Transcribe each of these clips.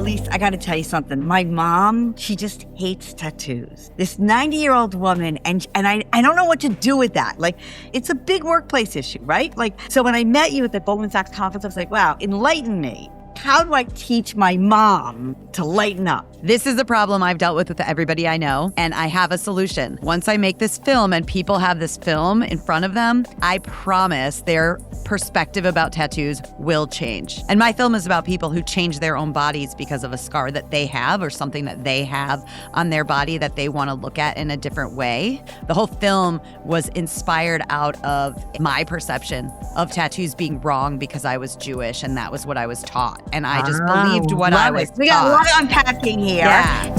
Elise, I got to tell you something. My mom, she just hates tattoos. This 90-year-old woman, and I don't know what to do with that. Like, it's a big workplace issue, right? Like, so when I met you at the Goldman Sachs conference, I was like, wow, enlighten me. How do I teach my mom to lighten up? This is a problem I've dealt with everybody I know, and I have a solution. Once I make this film and people have this film in front of them, I promise their perspective about tattoos will change. And my film is about people who change their own bodies because of a scar that they have or something that they have on their body that they want to look at in a different way. The whole film was inspired out of my perception of tattoos being wrong because I was Jewish and that was what I was taught. And I just believed what I was taught. We got a lot of unpacking here. Yeah.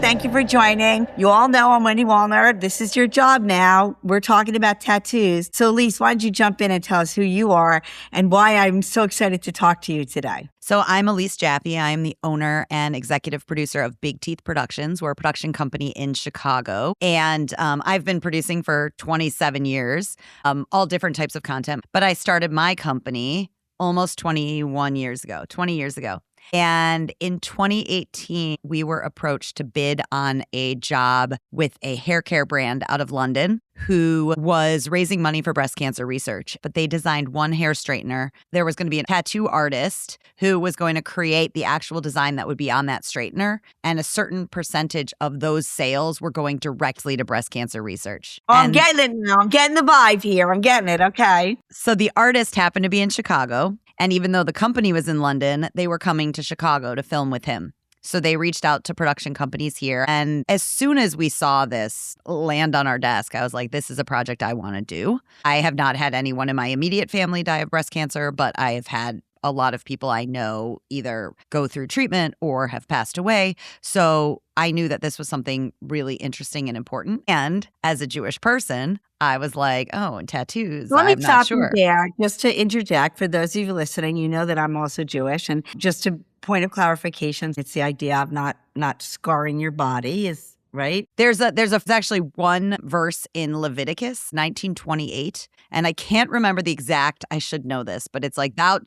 Thank you for joining. You all know I'm Wendy Wollner. This is your job now. We're talking about tattoos. So Elise, why don't you jump in and tell us who you are and why I'm so excited to talk to you today. So I'm Elise Jaffe. I am the owner and executive producer of Big Teeth Productions. We're a production company in Chicago. And I've been producing for 27 years, all different types of content. But I started my company almost 20 years ago. And in 2018, we were approached to bid on a job with a hair care brand out of London who was raising money for breast cancer research. But they designed one hair straightener. There was going to be a tattoo artist who was going to create the actual design that would be on that straightener. And a certain percentage of those sales were going directly to breast cancer research. Oh, I'm getting it now. I'm getting the vibe here. I'm getting it. Okay. So the artist happened to be in Chicago. And even though the company was in London, they were coming to Chicago to film with him. So they reached out to production companies here. And as soon as we saw this land on our desk, I was like, this is a project I want to do. I have not had anyone in my immediate family die of breast cancer, but I have had a lot of people I know either go through treatment or have passed away. So I knew that this was something really interesting and important. And as a Jewish person, I was like, oh, and tattoos. Let me I'm not stop sure. you there just to interject. For those of you listening, you know that I'm also Jewish. And just a point of clarification, it's the idea of not scarring your body is right. There's actually one verse in Leviticus 19:28, and I can't remember the exact, I should know this, but it's like, thou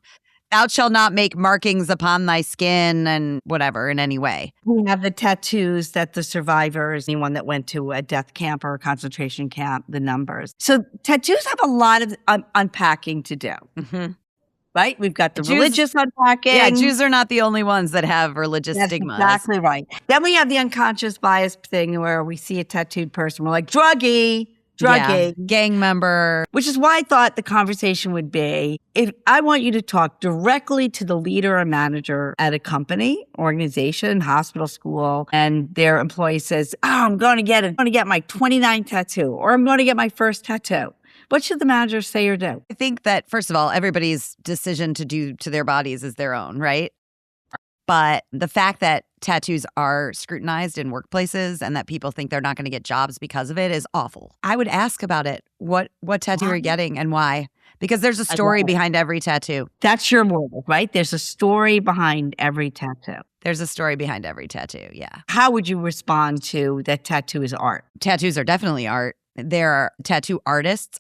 shalt not make markings upon thy skin and whatever in any way. We have the tattoos that the survivors, anyone that went to a death camp or a concentration camp, the numbers. So tattoos have a lot of unpacking to do. Mm-hmm. Right? We've got the religious unpacking. Yeah, Jews are not the only ones that have religious That's stigmas. Exactly right. Then we have the unconscious bias thing where we see a tattooed person, we're like, druggie. Yeah, gang member. Which is why I thought the conversation would be, if I want you to talk directly to the leader or manager at a company, organization, hospital, school, and their employee says, oh, I'm going to get my 29th tattoo, or I'm going to get my first tattoo. What should the manager say or do? I think that, first of all, everybody's decision to do to their bodies is their own, right? But the fact that tattoos are scrutinized in workplaces and that people think they're not going to get jobs because of it is awful. I would ask about it. What tattoo are you getting and why? Because there's a story behind every tattoo. That's your word, right? There's a story behind every tattoo. There's a story behind every tattoo, yeah. How would you respond to that tattoo is art? Tattoos are definitely art. There are tattoo artists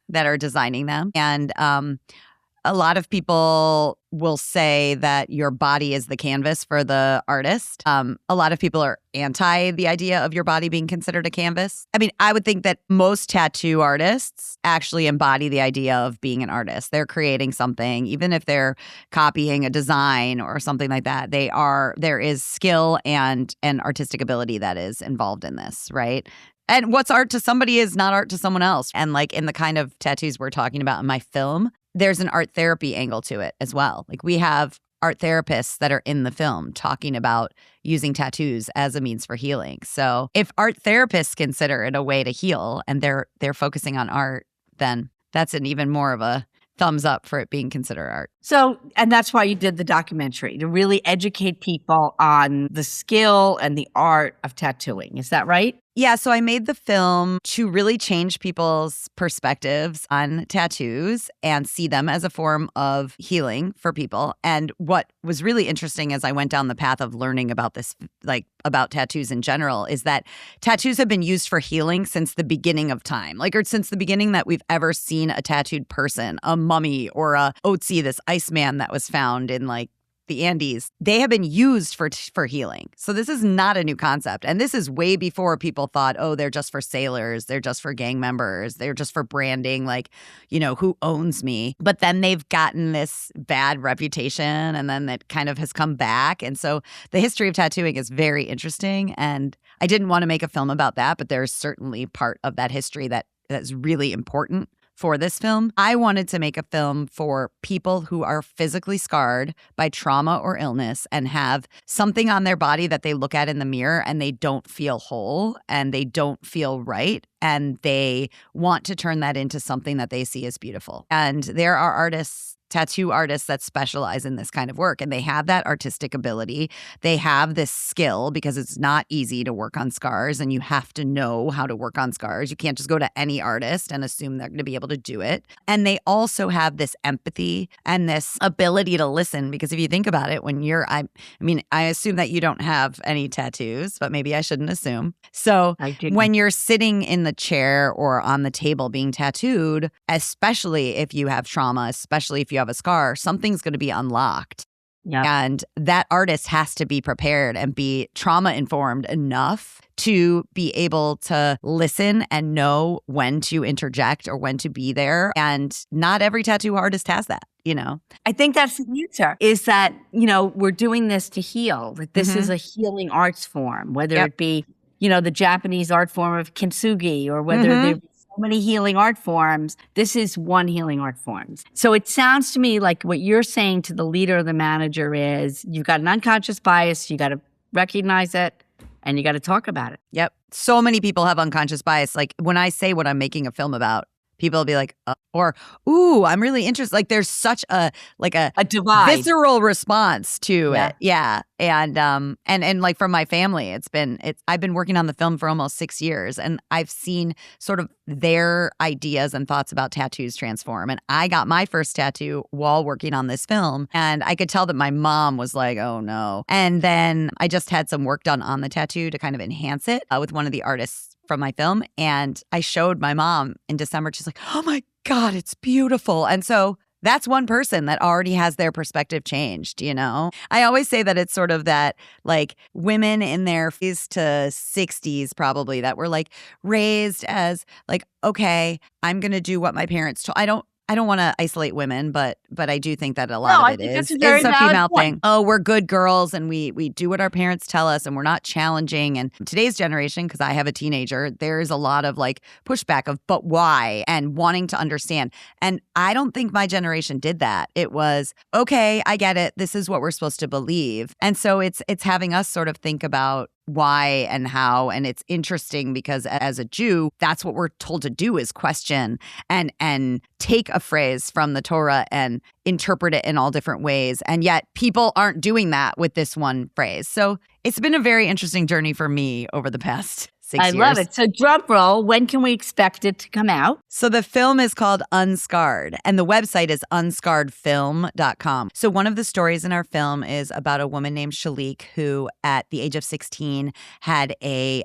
that are designing them. And a lot of people will say that your body is the canvas for the artist. A lot of people are anti the idea of your body being considered a canvas. I mean, I would think that most tattoo artists actually embody the idea of being an artist. They're creating something, even if they're copying a design or something like that. There is skill and artistic ability that is involved in this, right? And what's art to somebody is not art to someone else. And like in the kind of tattoos we're talking about in my film, there's an art therapy angle to it as well. Like we have art therapists that are in the film talking about using tattoos as a means for healing. So if art therapists consider it a way to heal and they're focusing on art, then that's an even more of a thumbs up for it being considered art. So, and that's why you did the documentary, to really educate people on the skill and the art of tattooing. Is that right? Yeah, so I made the film to really change people's perspectives on tattoos and see them as a form of healing for people. And what was really interesting as I went down the path of learning about this, like about tattoos in general, is that tattoos have been used for healing since the beginning of time, or since the beginning that we've ever seen a tattooed person, a mummy or a Otzi, this Iceman that was found in the Andes, they have been used for healing. So this is not a new concept. And this is way before people thought, oh, they're just for sailors, they're just for gang members, they're just for branding, like, who owns me? But then they've gotten this bad reputation, and then that kind of has come back. And so the history of tattooing is very interesting. And I didn't want to make a film about that, but there's certainly part of that history that's really important for this film. I wanted to make a film for people who are physically scarred by trauma or illness and have something on their body that they look at in the mirror and they don't feel whole and they don't feel right. And they want to turn that into something that they see as beautiful. And there are tattoo artists that specialize in this kind of work, and they have that artistic ability. They have this skill because it's not easy to work on scars, and you have to know how to work on scars. You can't just go to any artist and assume they're going to be able to do it. And they also have this empathy and this ability to listen, because if you think about it, I assume that you don't have any tattoos, but maybe I shouldn't assume. So when you're sitting in the chair or on the table being tattooed, especially if you have trauma, especially if you have a scar, something's going to be unlocked. Yep. And that artist has to be prepared and be trauma-informed enough to be able to listen and know when to interject or when to be there. And not every tattoo artist has that, I think that's the answer, is that, we're doing this to heal. Like, this is a healing arts form, whether it be, the Japanese art form of kintsugi, or whether there so many healing art forms. This is one healing art form. So it sounds to me like what you're saying to the leader or the manager is, you've got an unconscious bias, you got to recognize it, and you got to talk about it. Yep. So many people have unconscious bias. Like, when I say what I'm making a film about, people will be like, or, ooh, I'm really interested. Like, there's such a divide, visceral response to it. Yeah. And like, from my family, I've been working on the film for almost 6 years, and I've seen sort of their ideas and thoughts about tattoos transform. And I got my first tattoo while working on this film, and I could tell that my mom was like, oh no. And then I just had some work done on the tattoo to kind of enhance it with one of the artists from my film. And I showed my mom in December. She's like, oh my God, it's beautiful. And so that's one person that already has their perspective changed, I always say that it's sort of that, like, women in their 50s to 60s probably that were like raised as like, okay, I'm going to do what my parents told. I don't want to isolate women, but I do think that a lot of it is a female thing. Oh, we're good girls and we do what our parents tell us and we're not challenging. And today's generation, because I have a teenager, there's a lot of like pushback of, but why? And wanting to understand. And I don't think my generation did that. It was, okay, I get it. This is what we're supposed to believe. And so it's having us sort of think about why and how. And it's interesting because as a Jew, that's what we're told to do, is question and take a phrase from the Torah and interpret it in all different ways. And yet people aren't doing that with this one phrase. So it's been a very interesting journey for me over the past 6 years. I love it. So drum roll, when can we expect it to come out? So the film is called Unscarred, and the website is unscarredfilm.com. So one of the stories in our film is about a woman named Shalik who, at the age of 16, had a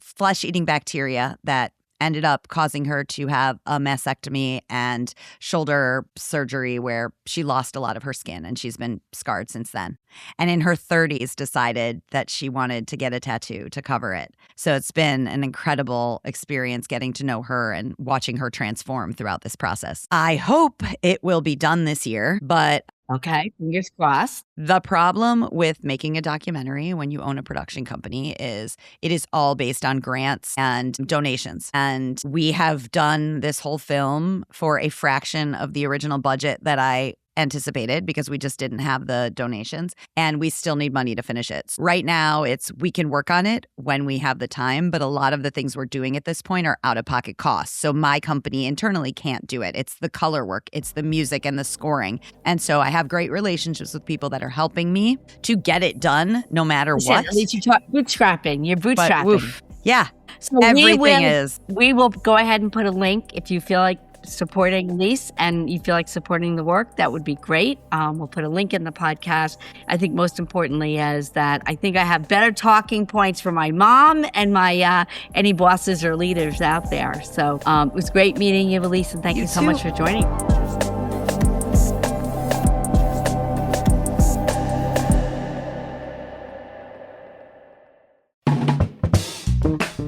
flesh-eating bacteria that ended up causing her to have a mastectomy and shoulder surgery where she lost a lot of her skin, and she's been scarred since then. And in her 30s decided that she wanted to get a tattoo to cover it. So it's been an incredible experience getting to know her and watching her transform throughout this process. I hope it will be done this year, but okay, fingers crossed. The problem with making a documentary when you own a production company is it is all based on grants and donations. And we have done this whole film for a fraction of the original budget that I anticipated because we just didn't have the donations, and we still need money to finish it. Right now, we can work on it when we have the time, but a lot of the things we're doing at this point are out-of-pocket costs. So my company internally can't do it. It's the color work, it's the music and the scoring. And so I have great relationships with people that are helping me to get it done no matter what. At least you talk bootstrapping. You're bootstrapping. But, oof, yeah. So everything is. We will go ahead and put a link if you feel like supporting Elise and you feel like supporting the work. That would be great. We'll put a link in the podcast. I think most importantly is that I think I have better talking points for my mom and my any bosses or leaders out there. So it was great meeting you, Elise, and thank you so much for joining.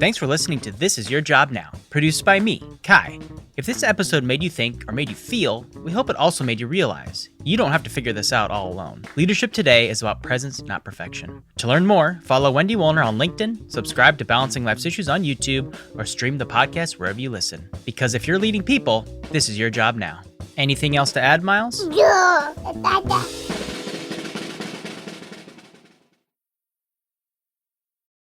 Thanks for listening to This Is Your Job Now, produced by me, Kai. If this episode made you think or made you feel, we hope it also made you realize you don't have to figure this out all alone. Leadership today is about presence, not perfection. To learn more, follow Wendy Wollner on LinkedIn, subscribe to Balancing Life's Issues on YouTube, or stream the podcast wherever you listen. Because if you're leading people, this is your job now. Anything else to add, Miles? Yeah.